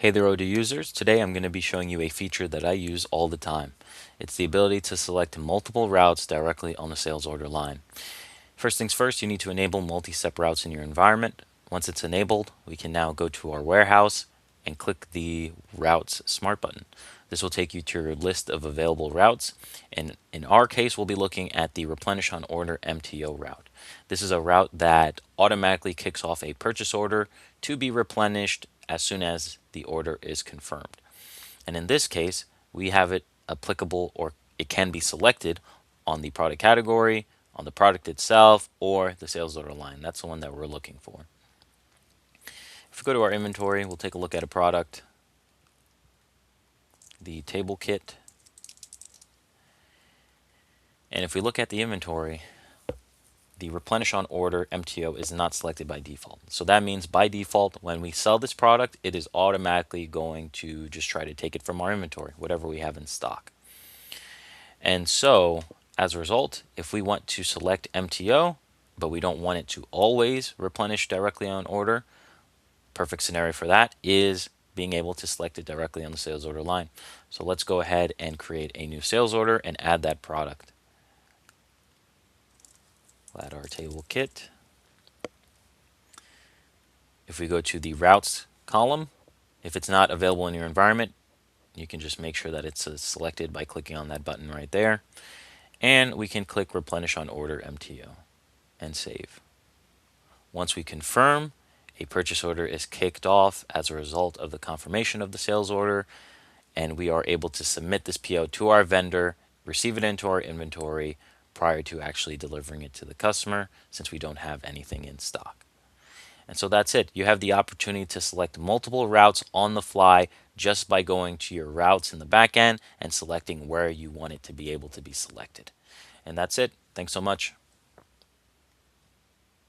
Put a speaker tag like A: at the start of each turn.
A: Hey there, Odoo users. Today I'm going to be showing you a feature that I use all the time. It's the ability to select multiple routes directly on the sales order line. First things first, you need to enable multi-step routes in your environment. Once it's enabled, we can now go to our warehouse and click the Routes Smart button. This will take you to your list of available routes, and in our case, we'll be looking at the Replenish on Order MTO route. This is a route that automatically kicks off a purchase order to be replenished as soon as the order is confirmed. And in this case, we have it applicable, or it can be selected on the product category, on the product itself, or the sales order line. That's the one that we're looking for. If we go to our inventory, we'll take a look at a product, the table kit. And if we look at the inventory, the replenish on order MTO is not selected by default. So that means by default, when we sell this product, it is automatically going to just try to take it from our inventory, whatever we have in stock. And so as a result, if we want to select MTO, but we don't want it to always replenish directly on order, perfect scenario for that is being able to select it directly on the sales order line. So let's go ahead and create a new sales order and add that product. We'll add our table kit. If we go to the routes column, if it's not available in your environment, you can just make sure that it's selected by clicking on that button right there. And we can click replenish on order MTO and save. Once we confirm, a purchase order is kicked off as a result of the confirmation of the sales order, and we are able to submit this PO to our vendor, receive it into our inventory prior to actually delivering it to the customer, since we don't have anything in stock. And so that's it. You have the opportunity to select multiple routes on the fly just by going to your routes in the back end and selecting where you want it to be able to be selected. And that's it. Thanks so much.